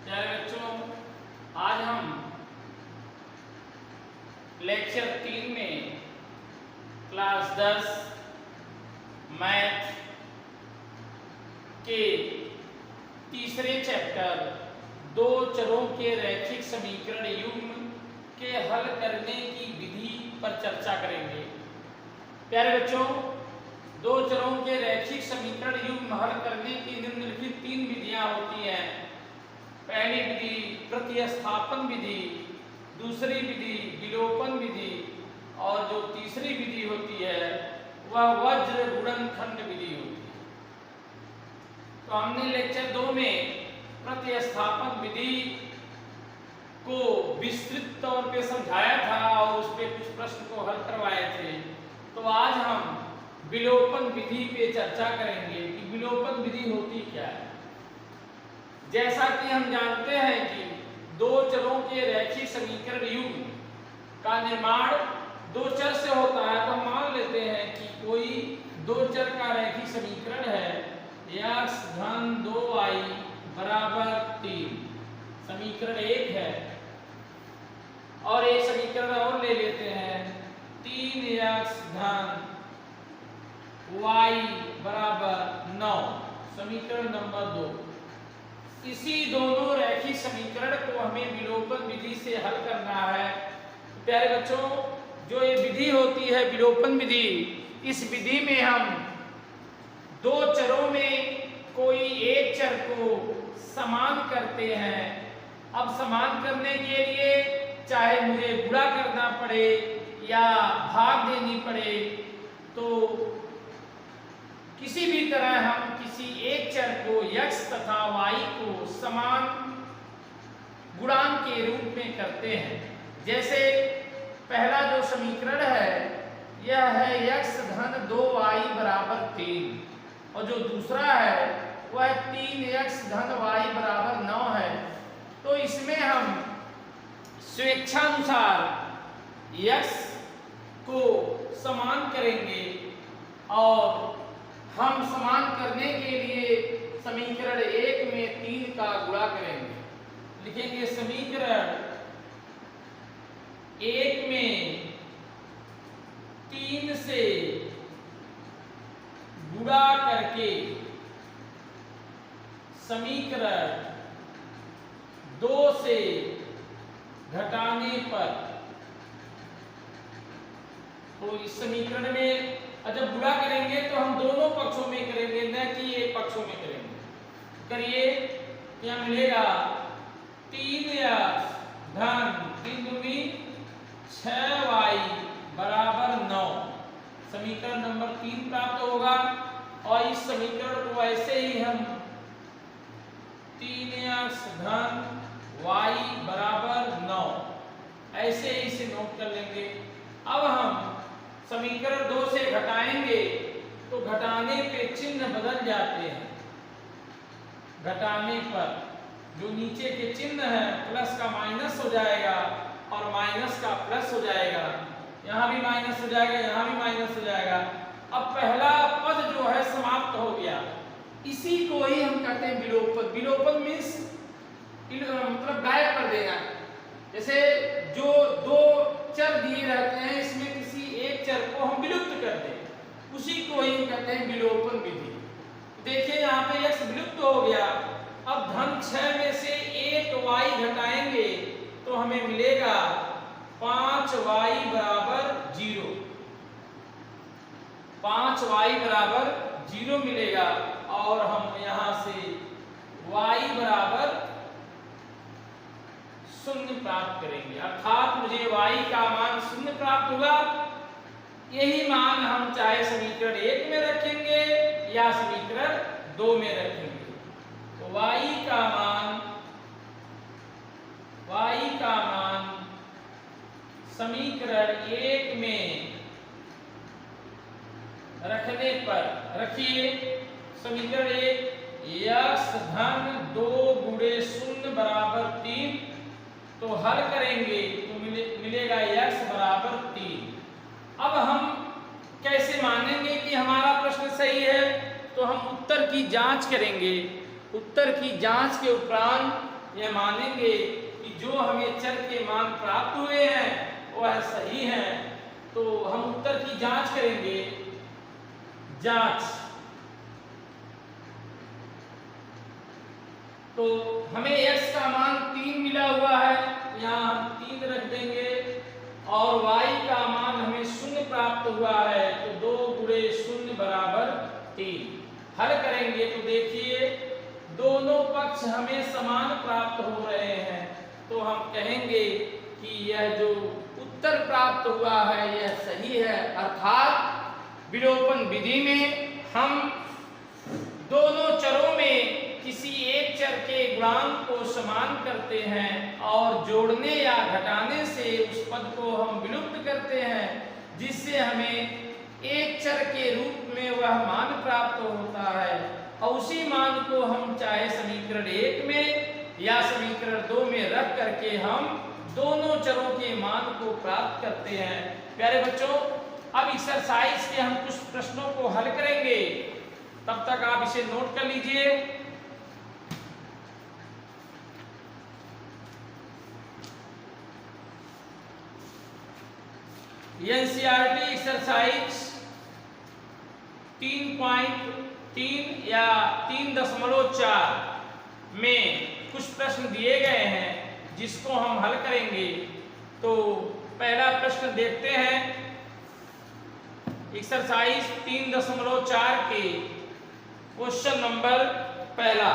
प्यारे बच्चों, आज हम लेक्चर 3 में क्लास 10 मैथ के तीसरे चैप्टर दो चरों के रैखिक समीकरण युग्म के हल करने की विधि पर चर्चा करेंगे। प्यारे बच्चों, दो चरों के रैखिक समीकरण युग्म हल करने की निम्नलिखित 3 विधियां होती हैं। पहली विधि प्रतिस्थापन विधि, दूसरी विधि विलोपन विधि और जो तीसरी विधि होती है वह वज्र गुणनखंड विधि होती है। तो हमने लेक्चर 2 में प्रतिस्थापन विधि को विस्तृत तौर पे समझाया था और उस पे कुछ प्रश्न को हल करवाए थे। तो आज हम विलोपन विधि पे चर्चा करेंगे कि विलोपन विधि होती क्या है। जैसा कि हम जानते हैं कि दो चरों के रैखिक समीकरण युग्म का निर्माण दो चर से होता है। तो हम मान लेते हैं कि कोई दो चर का रैखिक समीकरण है x धन 2y बराबर 3, समीकरण 1 है। और एक समीकरण और ले लेते हैं 3x धन y बराबर 9, समीकरण नंबर 2। इसी दोनों रैखिक समीकरण को हमें विलोपन विधि से हल करना है। प्यारे बच्चों, जो ये विधि होती है विलोपन विधि, इस विधि में हम दो चरों में कोई एक चर को समान करते हैं। अब समान करने के लिए चाहे मुझे गुणा करना पड़े या भाग देनी पड़े, तो किसी भी तरह हम किसी एक चर को x तथा y को समान गुणांक के रूप में करते हैं। जैसे पहला जो समीकरण है यह है x धन 2y बराबर 3 और जो दूसरा है वह 3x धन y बराबर 9 है। तो इसमें हम स्वेच्छानुसार x को समान करेंगे और हम समान करने के लिए समीकरण 1 में 3 का गुणा करेंगे। लिखेंगे समीकरण 1 में 3 से गुणा करके समीकरण 2 से घटाने पर, तो इस समीकरण में जब गुणा करेंगे तो हम दोनों पक्षों में करेंगे, न कि एक पक्षों में करेंगे। करिए, क्या मिलेगा 3x धन 3 दूनी 6y बराबर 9, समीकरण नंबर 3 प्राप्त होगा। और इस समीकरण को ऐसे ही हम 3x धन y बराबर 9 ऐसे ही इसे नोट कर लेंगे। अब हम समीकरण 2 से घटाएंगे तो घटाने पे चिन्ह बदल जाते हैं। घटाने पर जो नीचे के चिन्ह है प्लस का माइनस हो जाएगा और माइनस का प्लस हो जाएगा। यहाँ भी माइनस हो जाएगा, यहाँ भी माइनस हो जाएगा। अब पहला पद जो है समाप्त हो गया। इसी को ही हम कहते हैं विलोपन। विलोपन मीन्स मतलब गायब कर देना। जैसे जो दो चर दिए रहते हैं, इसमें किसी एक चर को हम विलुप्त कर दें, उसी को ही कहते हैं विलोपन विधि। देखिए यहाँ पे x विलुप्त हो गया। अब धन 6 में से 1y घटाएंगे तो हमें मिलेगा 5y बराबर 0, 5y बराबर 0 मिलेगा। और हम यहाँ से y बराबर 0 प्राप्त करेंगे, अर्थात मुझे y का मान 0 प्राप्त होगा। यही मान हम चाहे समीकरण 1 में रखेंगे या समीकरण 2 में रखेंगे। तो y का मान समीकरण 1 में रखने पर, रखिए समीकरण 1 x धन 2 गुणे 0 बराबर 3, तो हल करेंगे तो मिलेगा x बराबर 3। अब हम कैसे मानेंगे कि हमारा प्रश्न सही है? तो हम उत्तर की जांच करेंगे। उत्तर की जांच के उपरांत यह मानेंगे कि जो हमें चर के मान प्राप्त हुए हैं वह सही हैं, तो हम उत्तर की जांच करेंगे। जांच, तो हमें x का मान 3 मिला हुआ है, यहाँ हम 3 रख देंगे, और y का मान हमें 0 प्राप्त हुआ है, तो 2 गुणे 0 बराबर 3। हल करेंगे तो देखिए दोनों पक्ष हमें समान प्राप्त हो रहे हैं, तो हम कहेंगे कि यह जो उत्तर प्राप्त हुआ है यह सही है। अर्थात विलोपन विधि में हम दोनों चरों में किसी एक चर के गुणांक को समान करते हैं और जोड़ने या घटाने से उस पद को हम विलुप्त करते हैं, जिससे हमें एक चर के रूप में वह मान प्राप्त होता है, और उसी मान को हम चाहे समीकरण 1 में या समीकरण 2 में रख करके हम दोनों चरों के मान को प्राप्त करते हैं। प्यारे बच्चों, अब एक्सरसाइज के हम कुछ प्रश्नों को हल करेंगे, तब तक आप इसे नोट कर लीजिए। एनसीईआरटी एक्सरसाइज 3.3 या 3.4 में कुछ प्रश्न दिए गए हैं जिसको हम हल करेंगे। तो पहला प्रश्न देखते हैं, एक्सरसाइज 3.4 के क्वेश्चन नंबर पहला।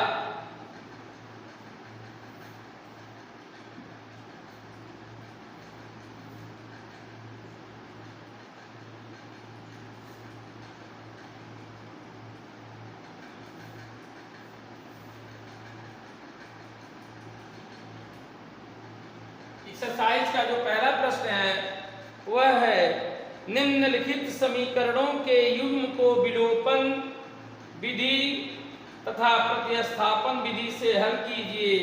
एक्सरसाइज का जो पहला प्रश्न है वह है, निम्नलिखित समीकरणों के युग्म को विलोपन विधि तथा प्रतिस्थापन विधि से हल कीजिए।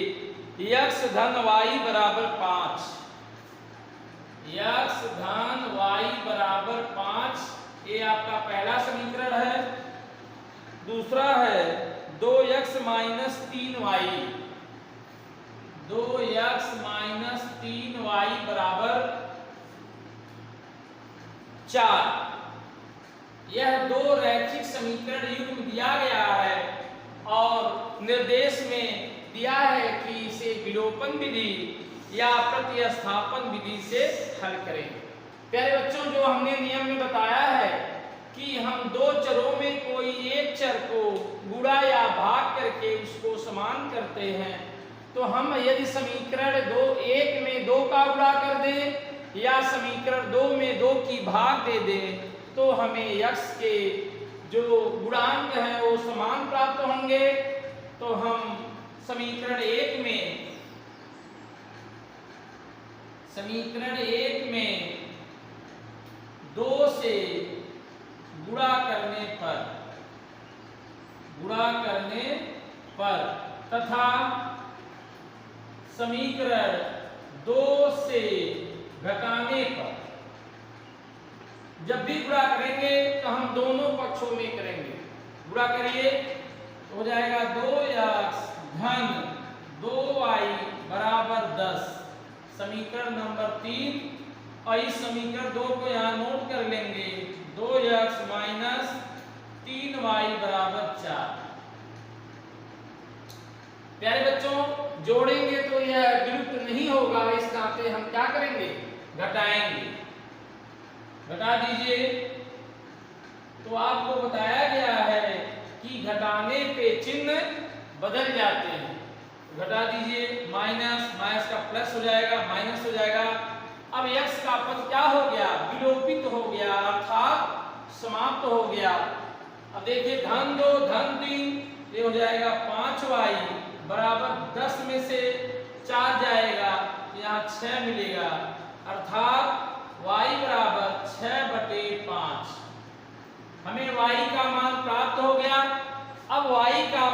x धन y बराबर 5, x धन y बराबर 5, ये आपका पहला समीकरण है। दूसरा है 2x minus 3y, 2x minus 3y बराबर 4। यह दो रैखिक समीकरण युग्म दिया गया है और निर्देश में दिया है कि इसे विलोपन विधि या प्रतिस्थापन विधि से हल करें। प्यारे बच्चों, जो हमने नियम में बताया है कि हम दो चरों में कोई एक चर को गुणा या भाग करके उसको समान करते हैं, तो हम यदि समीकरण 1 में 2 का गुणा कर दें या समीकरण 2 में 2 की भाग दे दें, तो हमें x के जो गुणांक हैं वो समान प्राप्त होंगे। तो हम समीकरण 1 में 2 से गुणा करने पर तथा समीकरण 2 से घटाने पर, जब भी गुणा करेंगे तो हम दोनों पक्षों में करेंगे। गुणा करिए तो हो जाएगा 2x धन 2y बराबर 10, समीकरण नंबर 3। और इस समीकरण 2 को यहाँ नोट कर लेंगे, 2x माइनस 3y बराबर 4। प्यारे बच्चों, जोड़ेंगे तो यह विलुप्त नहीं होगा, इस नाते हम क्या करेंगे, घटाएंगे। घटा दीजिए। तो आपको बताया गया है कि घटाने पे चिन्ह बदल जाते हैं। घटा दीजिए, माइनस माइनस का प्लस हो जाएगा, माइनस हो जाएगा। अब x का पद क्या हो गया, विलोपित हो गया, अर्थात समाप्त हो गया। अब देखिए धन 2 धन 3, ये हो जाएगा 5y बराबर 10 में से 4 जाएगा, यहाँ 6 मिलेगा, अर्थात y बराबर 6/5। हमें y का मान प्राप्त हो गया। अब y का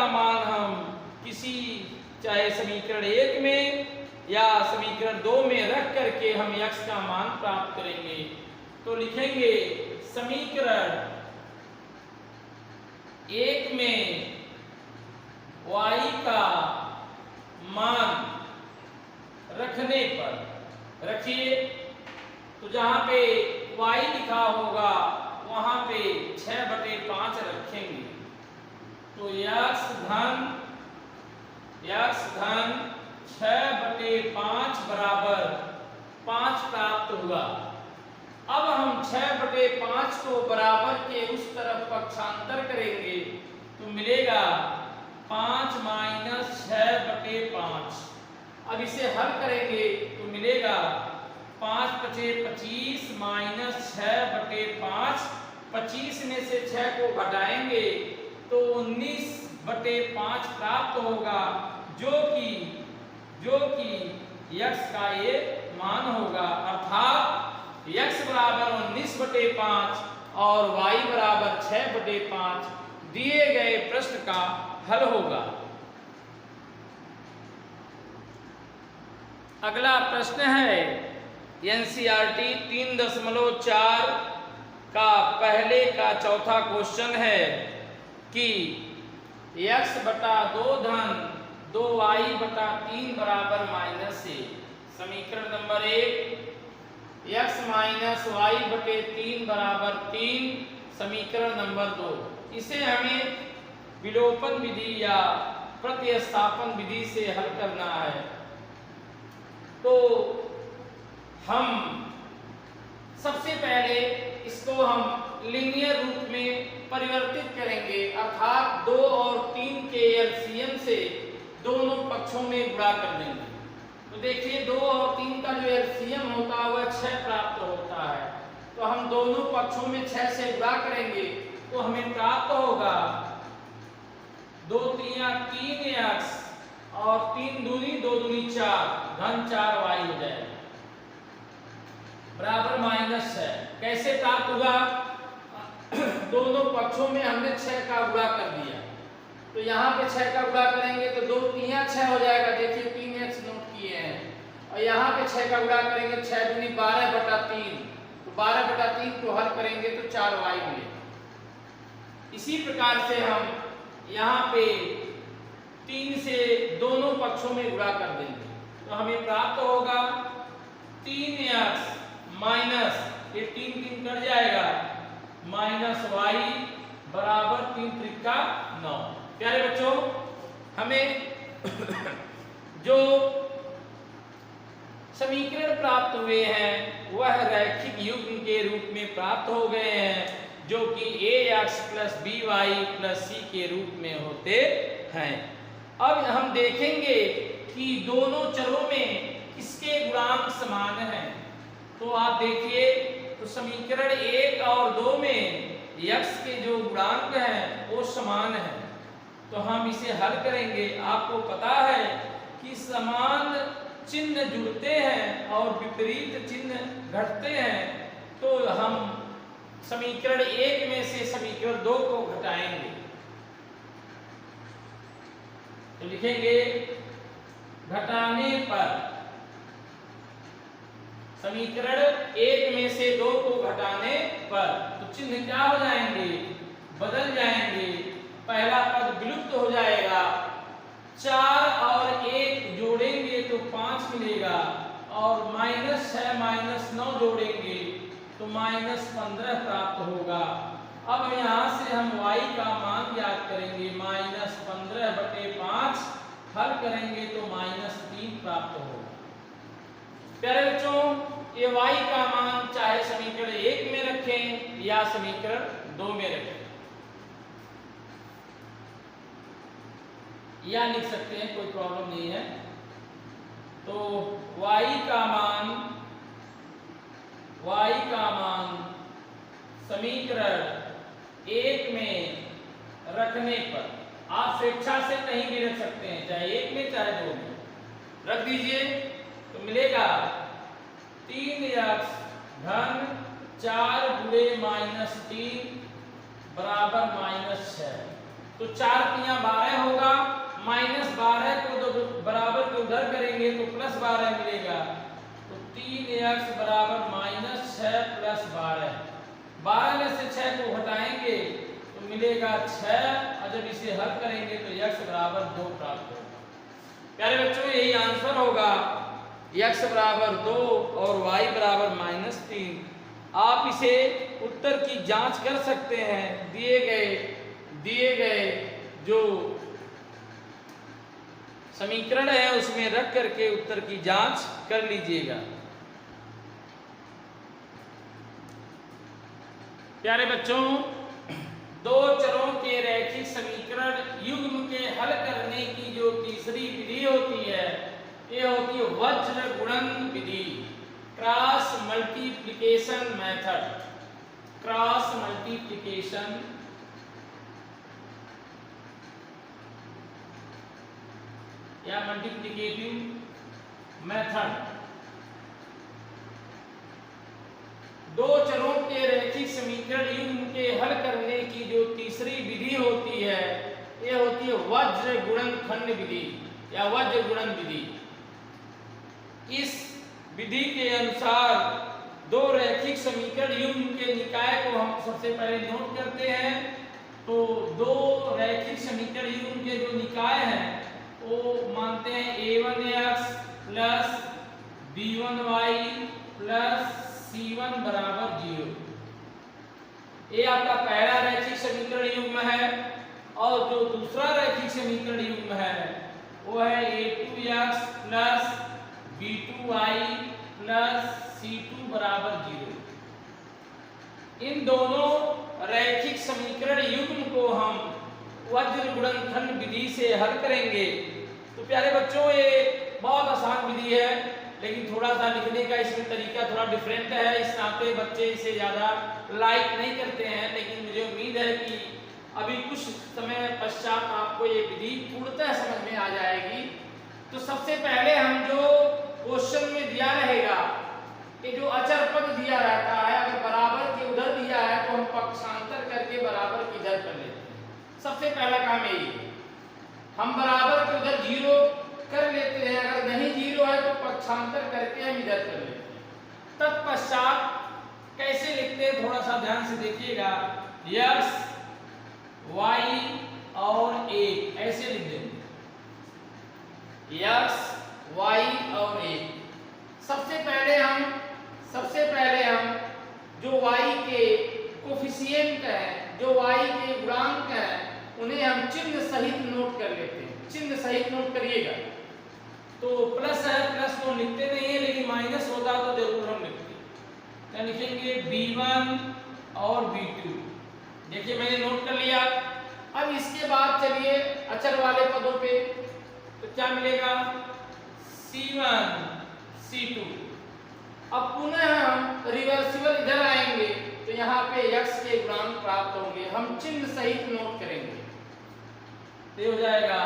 मान हम किसी चाहे समीकरण 1 में या समीकरण 2 में रख करके हम x का मान प्राप्त करेंगे। तो लिखेंगे समीकरण 1 में y का मान रखने पर रखिए, तो जहां पे y लिखा होगा वहां पे 6/5 रखेंगे, तो x धन 6/5 बराबर 5 प्राप्त हुआ। अब हम 6/5 को बराबर के उस तरफ पक्षांतर करेंगे तो मिलेगा 5 - 6/5। अब इसे हल करेंगे तो मिलेगा 5 × 25 - 6/5। 25 में से 6 को घटाएंगे तो 19/5 प्राप्त होगा, जो कि x का ये मान होगा, अर्थात x बराबर 19/5 और y बराबर 6/5 दिए गए प्रश्न का हल होगा। अगला प्रश्न है एनसीईआरटी 3.4 का पहले का चौथा क्वेश्चन है कि x/2 धन 2y/3 बराबर -a। समीकरण नंबर 1 x - y/3 बराबर 3। समीकरण नंबर 2 इसे हमें विलोपन विधि या प्रतिस्थापन विधि से हल करना है। तो हम सबसे पहले इसको हम लीनियर रूप में परिवर्तित करेंगे, अर्थात 2 और 3 के एलसीएम से दोनों पक्षों में गुणा कर देंगे। तो देखिए 2 और 3 का जो एलसीएम होता है वह 6 प्राप्त होता है, तो हम दोनों पक्षों में 6 से गुणा करेंगे तो हमें प्राप्त होगा 2 × 3 3x और 3 दूनी 2 दूनी 4 धन 4y हो जाएगा बराबर -6। कैसे प्राप्त हुआ? दोनों पक्षों में हमने 6 का गुणा कर दिया, तो यहाँ पे 6 का गुणा करेंगे तो 2 × 3 6 हो जाएगा। देखिए 3x नोट किए हैं, और यहाँ पे 6 का गुणा करेंगे 6 दूनी 12/3, तो 12/3 को हल करेंगे तो 4y मिलेगा। इसी प्रकार से हम यहाँ पे 3 से दोनों पक्षों में गुणा कर देंगे तो हमें प्राप्त होगा 3x माइनस ये 3 3 कट जाएगा -y बराबर 3 × 3 = 9। प्यारे बच्चों, हमें जो समीकरण प्राप्त हुए हैं वह रैखिक युग्म के रूप में प्राप्त हो गए हैं, जो कि ax + by + c के रूप में होते हैं। अब हम देखेंगे कि दोनों चरों में किसके गुणांक समान हैं। तो आप देखिए, तो समीकरण 1 और 2 में x के जो गुणांक हैं वो समान हैं, तो हम इसे हल करेंगे। आपको पता है कि समान चिन्ह जुड़ते हैं और विपरीत चिन्ह घटते हैं, तो हम समीकरण 1 में से समीकरण 2 को घटाएंगे तो लिखेंगे घटाने पर समीकरण 1 में से 2 को घटाने पर तो चिन्ह क्या हो जाएंगे? बदल जाएंगे। पहला पद विलुप्त हो जाएगा, 4 और 1 जोड़ेंगे तो 5 मिलेगा, और -6 - 9 जोड़ेंगे तो -15 प्राप्त होगा। अब यहाँ से हम y का मान ज्ञात करेंगे, -15/5 हल करेंगे तो -3 प्राप्त होगा। प्यारे बच्चों, ये y का मान चाहे समीकरण 1 में रखें या समीकरण 2 में रखें, या लिख सकते हैं, कोई प्रॉब्लम नहीं है। तो y का मान समीकरण 1 में रखने पर, आप स्वेच्छा से कहीं भी रख सकते हैं, चाहे 1 में चाहे 2 में रख दीजिए, तो मिलेगा 3x धन 4 × -3 बराबर -6। तो 4 × 3 12 होगा, -12 को तो बराबर के उधर करेंगे तो +12 मिलेगा, तो 3x बराबर -6 + 12। 12 में से 6 को घटाएंगे तो मिलेगा 6 और जब इसे हल करेंगे तो x बराबर 2 प्राप्त होगा। प्यारे बच्चों यही आंसर होगा, x बराबर 2 और y बराबर -3। आप इसे उत्तर की जांच कर सकते हैं, दिए गए जो समीकरण है उसमें रख करके उत्तर की जांच कर लीजिएगा। प्यारे बच्चों, दो चरों के रैखिक समीकरण युग्म के हल करने की जो तीसरी विधि होती है, ये होती है वज्र गुणन विधि, cross multiplication method. Cross multiplication या मल्टीप्लिकेटिव मेथड। दो चरों के रैखिक समीकरण युग्म के हल करने की जो तीसरी विधि होती है, यह होती है वज्र गुणनखंड विधि या वज्र गुणन विधि। इस विधि के अनुसार दो रैखिक समीकरण युग्म के निकाय को हम सबसे पहले नोट करते हैं। तो दो रैखिक समीकरण युग्म के जो निकाय हैं वो मानते हैं a1x plus b1y plus c1 बराबर 0। ये आपका पहला रैखिक समीकरण युग्म है। और जो दूसरा रैखिक समीकरण युग्म है वो है a2x plus b2y plus c2 बराबर 0। इन दोनों रैखिक समीकरण युग्म को हम वज्र गुणनखंड विधि से हल करेंगे। तो प्यारे बच्चों ये बहुत आसान विधि है, लेकिन थोड़ा सा लिखने का इसमें तरीका थोड़ा डिफरेंट है, इस नाते बच्चे इसे ज़्यादा लाइक नहीं करते हैं। लेकिन मुझे उम्मीद है कि अभी कुछ समय पश्चात आपको ये विधि पूर्णतः समझ में आ जाएगी। तो सबसे पहले हम जो क्वेश्चन में दिया रहेगा कि जो अचर पद दिया रहता है, अगर बराबर के उधर दिया है तो हम पक्षांतर करके बराबर की इधर कर लेते हैं। सबसे पहला काम यही है, हम बराबर के उधर 0 कर लेते हैं, अगर नहीं 0 है तो पक्षांतर करके हम इधर कर लेते हैं। तत्पश्चात कैसे लिखते हैं थोड़ा सा ध्यान से देखिएगा, x y और a ऐसे लिख देंगे, x y और a। सबसे पहले हम जो y के कोफिशिएंट है, जो y के गुणांक है, उन्हें हम चिन्ह सहित नोट कर लेते हैं। चिन्ह सहित नोट करिएगा। तो प्लस है, प्लस तो लिखते नहीं है, लेकिन माइनस होता तो जरूर हम लिखते हैं। क्या लिखेंगे, b1 और b2। देखिए मैंने नोट कर लिया। अब इसके बाद चलिए अचर वाले पदों पे, तो क्या मिलेगा, c1 c2। अब पुनः हम रिवर्सिबल इधर आएंगे तो यहाँ पे x के गुणांक प्राप्त होंगे, हम चिन्ह सहित नोट करेंगे। तो हो जाएगा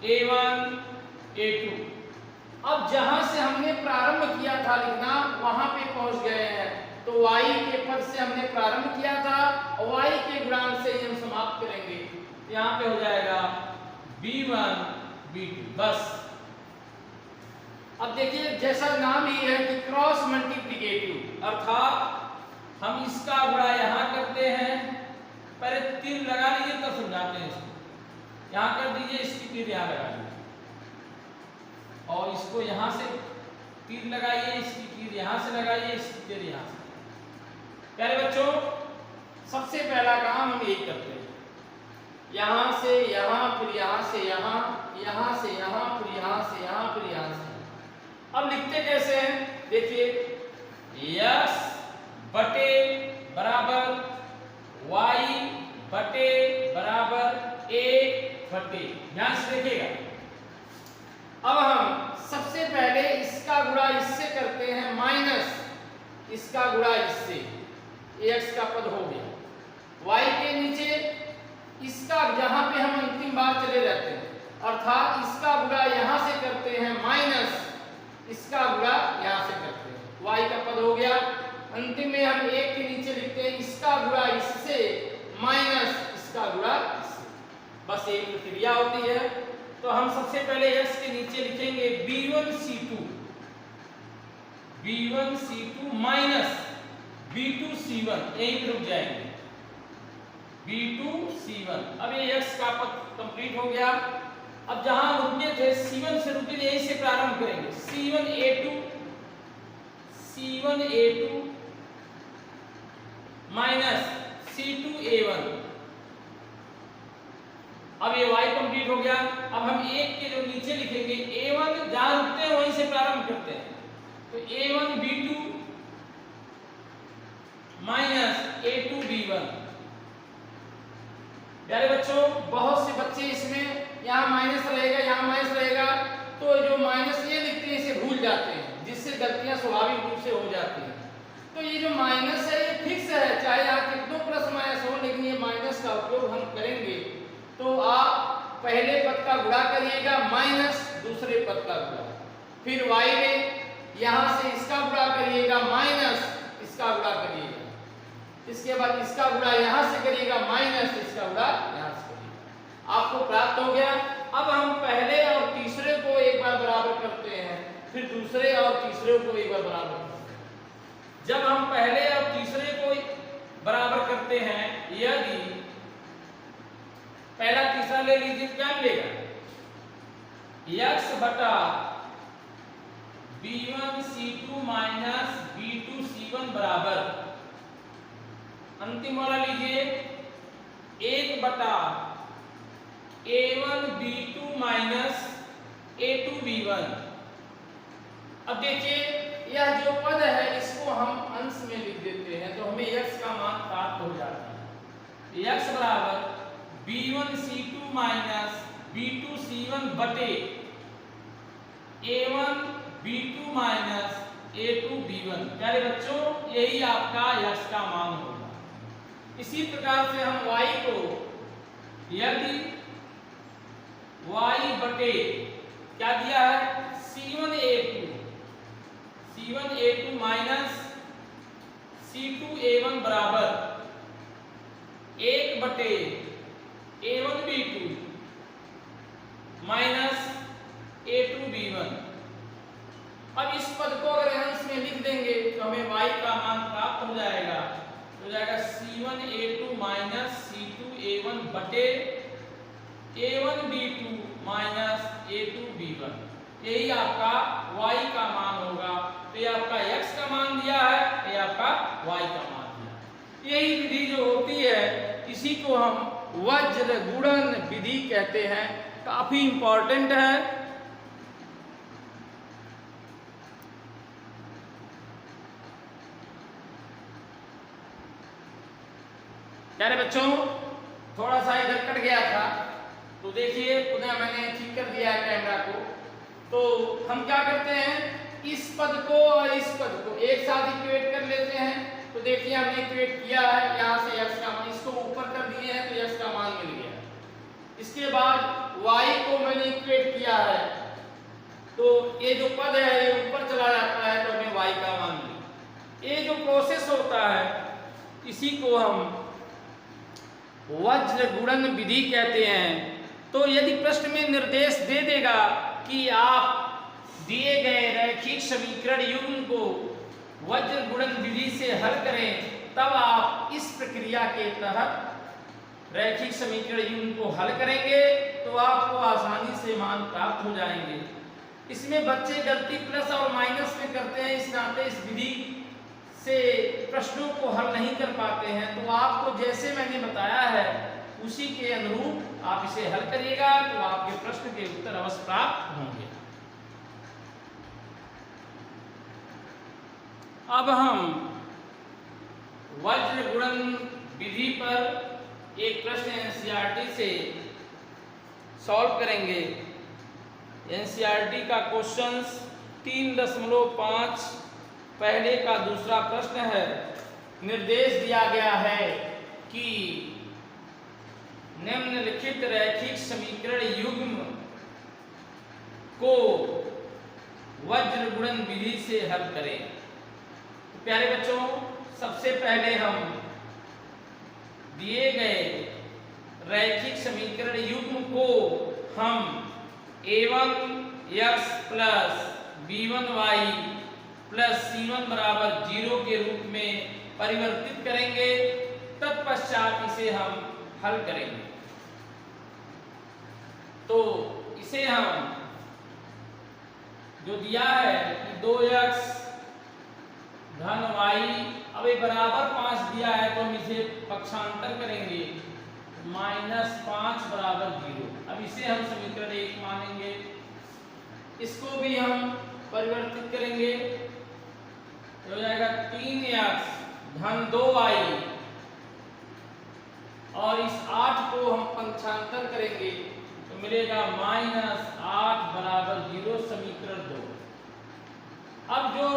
a1 a2। अब जहां से हमने प्रारंभ किया था लिखना, वहां पे पहुंच गए हैं। तो y के पद से हमने प्रारंभ किया था और y के गुणांक से हम समाप्त करेंगे। यहाँ पे हो जाएगा b1 b2 बस। अब देखिए जैसा नाम ही है कि क्रॉस मल्टीप्लिकेटिव, अर्थात हम इसका गुणा यहाँ करते हैं। पहले तीर लगा लीजिए तब समझाते हैं इसको। यहाँ कर दीजिए, इसकी तीर यहाँ लगा लीजिए और इसको यहाँ से तीर लगाइए, इसकी तीर यहाँ से लगाइए, इसकी तीर यहाँ से। प्यारे बच्चों, सबसे पहला काम हम यही करते हैं, यहाँ से यहाँ, फिर यहाँ से यहाँ, यहाँ से यहाँ, फिर यहाँ से यहाँ, फिर यहाँ से। अब लिखते कैसे हैं, देखिए x बटे बराबर y बटे बराबर a बटे, ध्यान से देखिएगा। अब हम सबसे पहले इसका गुणा इससे करते हैं, माइनस इसका गुणा इससे, x का पद हो गया। y के नीचे इसका, जहां पे हम अंतिम बार चले जाते हैं, अर्थात इसका गुणा यहां से करते हैं, माइनस इसका गुणा यहां से करते हैं, y का पद हो गया। अंतिम में हम एक के नीचे लिखते हैं इसका गुणा इससे माइनस इसका गुणा इससे, बस एक प्रक्रिया होती है। तो हम सबसे पहले x के नीचे लिखेंगे b1 c2 minus b2 c1, यहीं रुक जाएंगे। B2C1। अब ये x का पद कंप्लीट हो गया। अब जहां हम रुके थे C1 से रुके, यहीं से प्रारंभ करेंगे। C1A2 minus C2A1। अब ये y कंप्लीट हो गया। अब हम एक के जो नीचे लिखेंगे A1, जहां रुकते हैं वहीं से प्रारंभ करते हैं, तो A1B2 माइनस A2B1। प्यारे बच्चों, बहुत से बच्चे इसमें यहाँ माइनस रहेगा, यहाँ माइनस रहेगा, तो जो माइनस ये लिखते हैं इसे भूल जाते हैं, जिससे गलतियां स्वाभाविक रूप से हो जाती हैं। तो ये जो माइनस है ये फिक्स है, चाहे यहाँ कितनों प्लस माइनस हो, लेकिन ये माइनस का उपयोग हम करेंगे। तो आप पहले पद का गुणा करिएगा माइनस दूसरे पद का गुणा, फिर y में यहाँ से इसका गुणा करिएगा माइनस इसका गुणा करिएगा, इसके बाद इसका गुणा यहाँ से करिएगा माइनस इसका गुणा यहाँ से करिएगा, आपको प्राप्त हो गया। अब हम पहले और तीसरे को एक बार बराबर करते हैं, फिर दूसरे और तीसरे को एक बार बराबर करते हैं। जब हम पहले और तीसरे को बराबर करते हैं, यदि पहला तीसरा ले लीजिए, क्या मिलेगा? x बटा B1C2 माइनस B2C1 बराबर, अंतिम वाला लीजिए 1 बटा A1B2 माइनस A2B1। अब देखिए यह जो पद है इसको हम अंश में लिख देते हैं, तो हमें x का मान प्राप्त हो जाता है। x बराबर B1C2 माइनस B2C1 बटे A1B2 माइनस A2B1। प्यारे बच्चों, यही आपका x का मान होगा। इसी प्रकार से हम y को, यदि y बटे क्या दिया है C1A2 माइनस C2A1 बराबर 1 बटे A1B2 माइनस A2B1। अब इस पद को अगर अंश में लिख देंगे तो हमें y का मान प्राप्त हो जाएगा, हो जाएगा C1A2 माइनस C2A1 बटे A1B2 माइनस A2B1। यही आपका y का मान होगा। तो ये आपका x का मान दिया है, ये आपका y का मान दिया। यही विधि जो होती है इसी को हम वज्र गुणन विधि कहते हैं, काफी इंपॉर्टेंट है। प्यारे बच्चों, थोड़ा सा इधर कट गया था, तो देखिए पुनः मैंने ठीक कर दिया है कैमरा को। तो हम क्या करते हैं, इस पद को और इस पद को एक साथ इक्वेट कर लेते हैं। तो देखिए हमने इक्वेट किया है, यहाँ से x का मान, इसको ऊपर कर दिए हैं तो x का मान मिल गया। इसके बाद y को मैंने इक्वेट किया है, तो ये जो पद है ये ऊपर चला जाता है तो हमें y का मान मिलेगा। ये जो प्रोसेस होता है इसी को हम वज्र गुणन विधि कहते हैं। तो यदि प्रश्न में निर्देश दे देगा कि आप दिए गए रैखिक समीकरण युग्म को वज्र गुणन विधि से हल करें, तब आप इस प्रक्रिया के तहत रैखिक समीकरण युग्म को हल करेंगे तो आपको आसानी से मान प्राप्त हो जाएंगे। इसमें बच्चे गलती प्लस और माइनस में करते हैं, इस नाते इस विधि से प्रश्नों को हल नहीं कर पाते हैं। तो आपको जैसे मैंने बताया है उसी के अनुरूप आप इसे हल करिएगा तो आपके प्रश्न के उत्तर अवश्य प्राप्त होंगे। अब हम वज्र गुणन विधि पर एक प्रश्न एनसीईआरटी से सॉल्व करेंगे। एनसीईआरटी का क्वेश्चंस 3.5 पहले का दूसरा प्रश्न है। निर्देश दिया गया है कि निम्नलिखित रैखिक समीकरण युग्म को वज्र गुणन विधि से हल करें। तो प्यारे बच्चों, सबसे पहले हम दिए गए रैखिक समीकरण युग्म को हम a1x plus b1y plus c1 बराबर 0 के रूप में परिवर्तित करेंगे। तत्पश्चात इसे हम हल करेंगे। तो इसे हम जो दिया है कि 2x धन y, अब ये बराबर 5 दिया है तो हम इसे पक्षांतर करेंगे, -5 बराबर 0। अब इसे हम समीकरण 1 मानेंगे। इसको भी हम परिवर्तित करेंगे तो हो जाएगा 3x धन 2y, और इस 8 को हम पक्षांतर करेंगे तो मिलेगा -8 बराबर 0, समीकरण 2। अब जो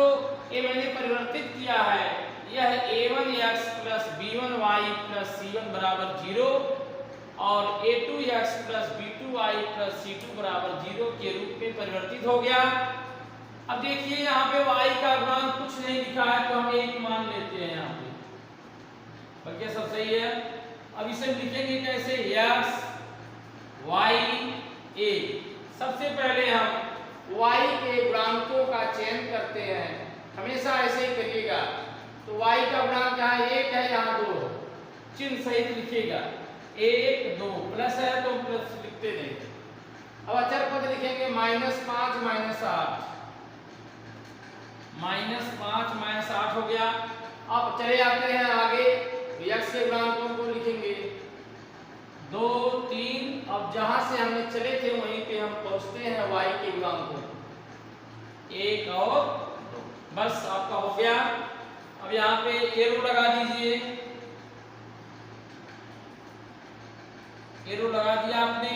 ये मैंने परिवर्तित किया है यह a1x plus b1y plus c1 बराबर 0 और a2x plus b2y plus c2 बराबर 0 के रूप में परिवर्तित हो गया। अब देखिए यहाँ पे y का गुणांक कुछ नहीं लिखा है तो हम 1 मान लेते हैं यहाँ पे, बाकी सब सही है। अब इसे लिखेंगे कैसे, x y a। सबसे पहले हम y के गुणांकों का चयन करते हैं, हमेशा ऐसे ही करिएगा। तो y का गुणांक यहाँ 1 है, यहाँ 2 है, चिन्ह सहित लिखिएगा, 1 2 प्लस है तो प्लस लिखते नहीं। अब अचर पद लिखेंगे -5 -8, -5 -8 हो गया। अब चले आते हैं आगे, x के गुणांकों को लिखेंगे 2 3। अब जहां से हमने चले थे वहीं पे हम पहुंचते हैं y के गुणांकों, 1 और 2, बस आपका हो गया। अब यहाँ पे एरो लगा दीजिए, एरो लगा दिया आपने।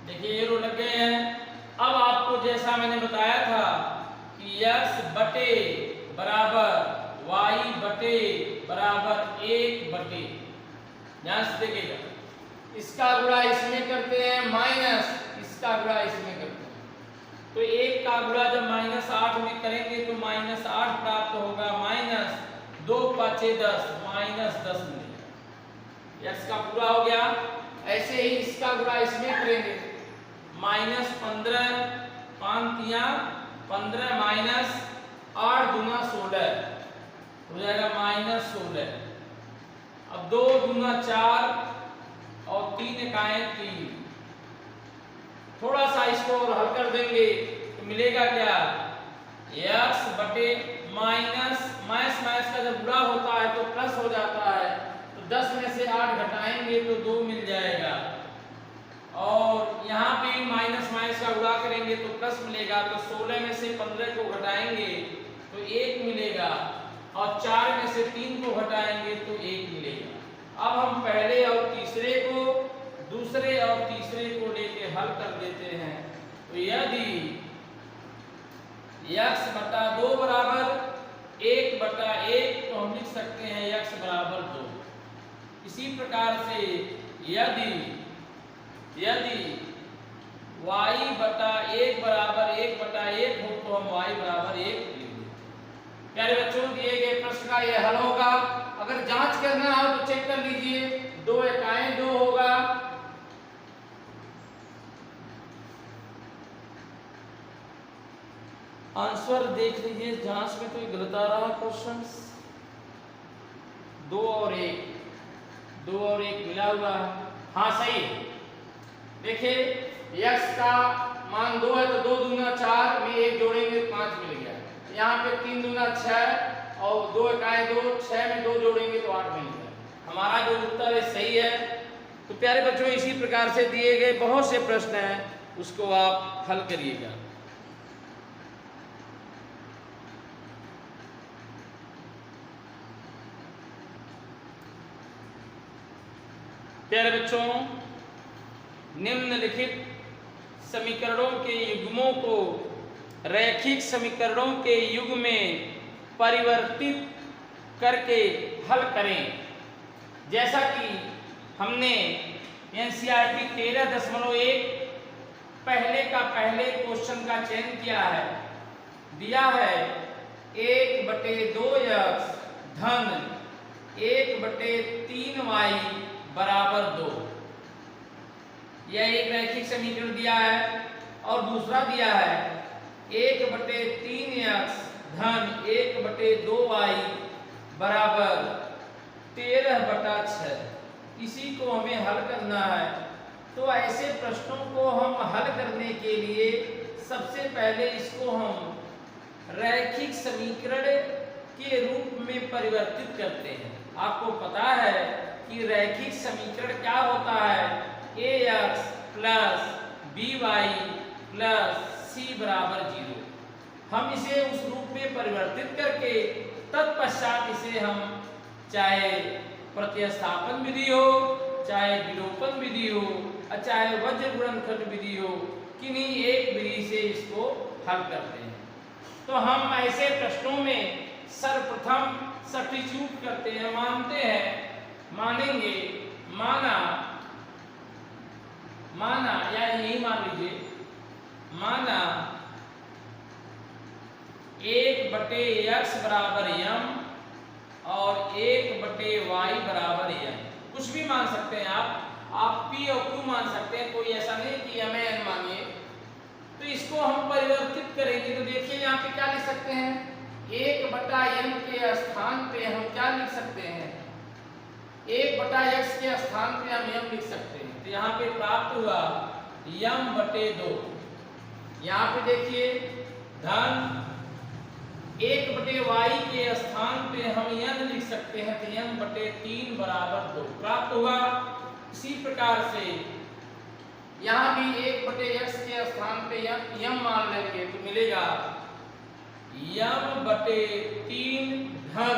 देखिए एरो लग गए हैं। अब आपको जैसा मैंने बताया था कि x बटे बराबर y बटे बराबर 1 बटे, ध्यान से देखिएगा, इसका गुणा इसमें करते हैं माइनस इसका गुणा इसमें करते हैं, तो 1 का गुणा जब -8 में करेंगे तो -8 प्राप्त होगा, -2 5 10 -10 मिलेगा, x का पूरा हो गया। ऐसे ही इसका गुणा इसमें करेंगे, -15 5 3 15 -8 दूना 16 हो जाएगा -16। अब 2 दूना 4 और 3 इकाएं 3, थोड़ा सा इसको और हल कर देंगे तो मिलेगा क्या, x बटे माइनस का जब गुणा होता है तो प्लस हो जाता है, तो 10 में से 8 घटाएंगे तो 2 मिल जाएगा, और यहाँ भी माइनस का गुणा करेंगे तो प्लस मिलेगा, तो 16 में से 15 को घटाएंगे तो 1 मिलेगा, और 4 में से 3 को घटाएंगे तो 1 मिलेगा। अब हम पहले और तीसरे को, दूसरे और तीसरे को लेके हल कर देते हैं। तो यदि x बटा 2 बराबर 1/1 तो हम लिख सकते हैं x बराबर 2। इसी प्रकार से यदि y बटा 1 बराबर 1/1 हो तो हम y बराबर 1 लेंगे। प्यारे बच्चों, दिए गए प्रश्न का यह हल होगा। अगर जांच करना हो तो चेक कर लीजिए, 2 इकाएं 2 होगा, आंसर देख लीजिए, जांच में तो गलत आ रहा क्वेश्चन, 2 और 1 मिला हुआ है, हाँ सही। देखिए x का मान 2 है तो 2 दूना 4 में 1 जोड़ेंगे 5 मिल गया, यहाँ पे 3 दूना 6 और 2 इकाएं 2, 6 में 2 जोड़ेंगे तो 8 मिल गया। हमारा जो उत्तर है सही है। तो प्यारे बच्चों, इसी प्रकार से दिए गए बहुत से प्रश्न हैं, उसको आप हल करिएगा। प्यारे बच्चों, निम्नलिखित समीकरणों के युग्मों को रैखिक समीकरणों के युग्म में परिवर्तित करके हल करें। जैसा कि हमने NCERT 13.1 पहले क्वेश्चन का चयन किया है, दिया है 1/2x धन 1/3y बराबर 2। यह एक रैखिक समीकरण दिया है, और दूसरा दिया है 1/3x धन 1/2y बराबर 13/6। इसी को हमें हल करना है। तो ऐसे प्रश्नों को हम हल करने के लिए सबसे पहले इसको हम रैखिक समीकरण के रूप में परिवर्तित करते हैं। आपको पता है कि रैखिक समीकरण क्या होता है, ax plus by plus c बराबर 0। हम इसे उस रूप में परिवर्तित करके तत्पश्चात इसे हम चाहे प्रतिस्थापन विधि हो, चाहे विलोपन विधि हो, चाहे वज्र गुणनखंड विधि हो, किन्हीं एक विधि से इसको हल करते हैं। तो हम ऐसे प्रश्नों में सर्वप्रथम सब्स्टिट्यूट करते हैं, मानेंगे माना या यही मान लीजिए, माना 1/x बराबर m और 1/y बराबर m। कुछ भी मान सकते हैं आप p और q मान सकते हैं, कोई ऐसा नहीं कि m n मानिए। तो इसको हम परिवर्तित करेंगे तो देखिए यहाँ पे क्या लिख सकते हैं, 1/m के स्थान पे हम क्या लिख सकते हैं, 1/x के स्थान पे हम m लिख सकते हैं। तो यहाँ पे प्राप्त हुआ m/2। यहाँ पे देखिए धन 1/y के स्थान पे हम n लिख सकते हैं, तो m/3 बराबर 2 प्राप्त हुआ। इसी प्रकार से यहाँ भी 1/x के स्थान पे m मान लेंगे तो मिलेगा m/3 धन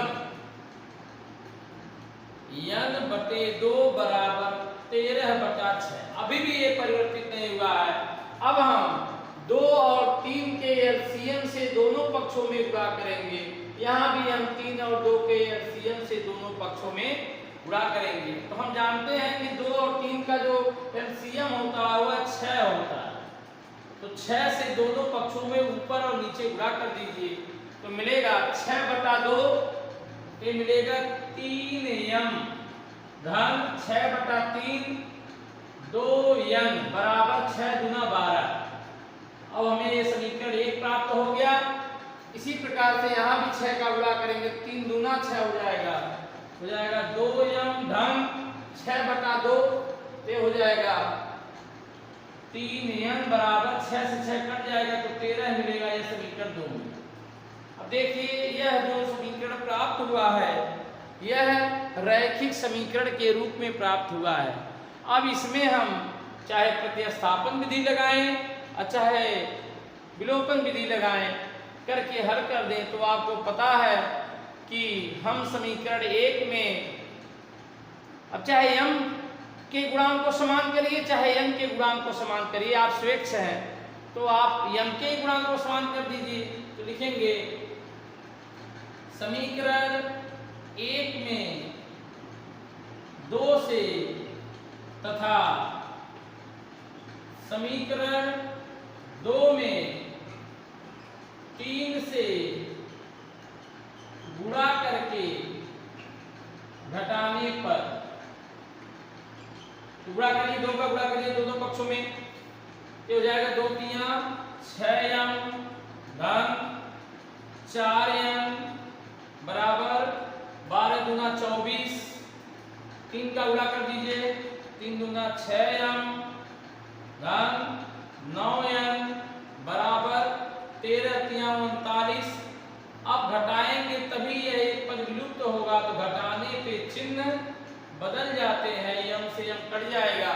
n/2 बराबर 13/6। अभी भी ये परिवर्तित नहीं हुआ है। अब हम 2 और 3 के एलसीएम से दोनों पक्षों में गुणा करेंगे। यहाँ भी हम 3 और 2 के एलसीएम से दोनों पक्षों में गुणा करेंगे। तो हम जानते हैं कि 2 और 3 का जो एलसीएम होता है वह 6 होता है। तो 6 से दोनों पक्षों में ऊपर और नीचे गुणा कर दीजिए तो मिलेगा 6/2, ये मिलेगा 3m धन 6/3 2n बराबर 6 दूना 12। अब हमें ये समीकरण 1 प्राप्त हो गया। इसी प्रकार से यहाँ भी 6 का गुणा करेंगे, 3 दूना 6 हो जाएगा 2m धन 6/2, ये हो जाएगा 3n बराबर 6 से 6 कट जाएगा तो 13 मिलेगा। ये समीकरण 2 में। अब देखिए यह जो समीकरण प्राप्त हुआ है यह रैखिक समीकरण के रूप में प्राप्त हुआ है। अब इसमें हम चाहे प्रतिस्थापन विधि लगाएं चाहे विलोपन विधि लगाएं, करके हल कर दें तो आपको पता है कि हम समीकरण 1 में अब चाहे m के गुणांक को समान करिए चाहे n के गुणांक को समान करिए, आप स्वेच्छ हैं तो आप m के गुणांक को समान कर दीजिए। तो लिखेंगे समीकरण 1 में 2 से तथा समीकरण 2 में 3 से गुणा करके घटाने पर, गुणा करिए 2 का गुणा करिए दोनों पक्षों में, ये हो जाएगा 2 3 6m धन 4m बराबर 12 दूना 24, 3 का गुणा कर दीजिए 3 दूना 6m धन 9m बराबर 13 3 39। अब घटाएंगे तभी यह एक पद विलुप्त होगा, तो घटाने पे चिन्ह बदल जाते हैं, m से m कट जाएगा।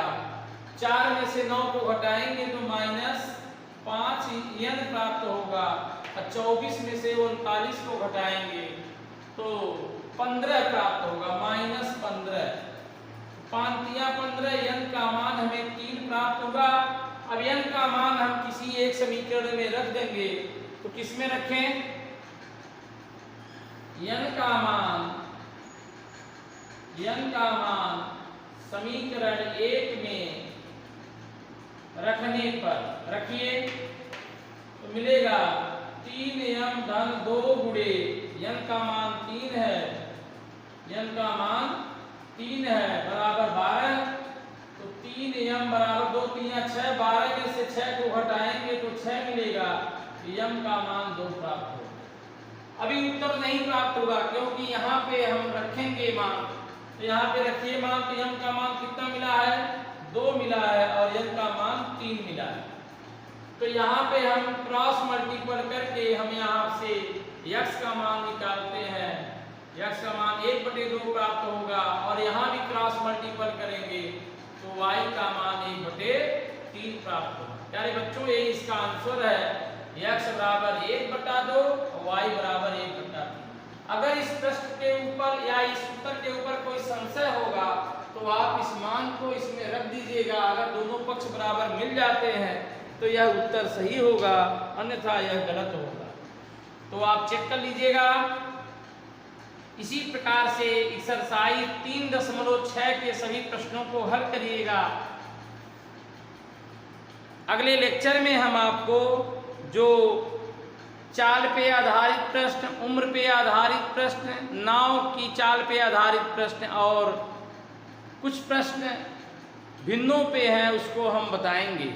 4 में से 9 को घटाएंगे तो -5n प्राप्त होगा और 24 में से 39 को घटाएंगे तो 15 प्राप्त होगा, -15। 5 3 15, n का मान हमें 3 प्राप्त होगा। अब n का मान हम किसी एक समीकरण में रख देंगे, तो किस में रखें, n का मान समीकरण 1 में रखने पर रखिए तो मिलेगा 3m धन 2 गुणे n का मान 3 है, n का मान 3 है बराबर 12। तो 3m बराबर 2 3 6, 12 में से 6 को घटाएंगे तो 6 मिलेगा। यम का मान 2 प्राप्त होगा। अभी उत्तर नहीं प्राप्त होगा क्योंकि यहाँ पे हम रखेंगे मान, तो यहाँ पे रखिए मान, तो यम का मान कितना मिला है, 2 मिला है और यम का मान 3 मिला है। तो यहाँ पे हम क्रॉस मल्टीपल करके हम यहाँ से यक्स का मान निकालते हैं, यक्स का मान 1/2 प्राप्त होगा और यहाँ भी क्रॉस मल्टीपल करेंगे तो y का मान 1/3 प्राप्त होगा। प्यारे बच्चों ये इसका आंसर है, x बराबर 1/2 और y बराबर 1/3। अगर इस प्रश्न के ऊपर या इस उत्तर के ऊपर कोई संशय होगा तो आप इस मान को इसमें रख दीजिएगा। अगर दोनों पक्ष बराबर मिल जाते हैं तो यह उत्तर सही होगा, अन्यथा यह गलत होगा। तो आप चेक कर लीजिएगा। इसी प्रकार से एक्सरसाइज 3.6 के सभी प्रश्नों को हल करिएगा। अगले लेक्चर में हम आपको जो चाल पे आधारित प्रश्न, उम्र पे आधारित प्रश्न, नाव की चाल पे आधारित प्रश्न और कुछ प्रश्न भिन्नों पे हैं उसको हम बताएंगे।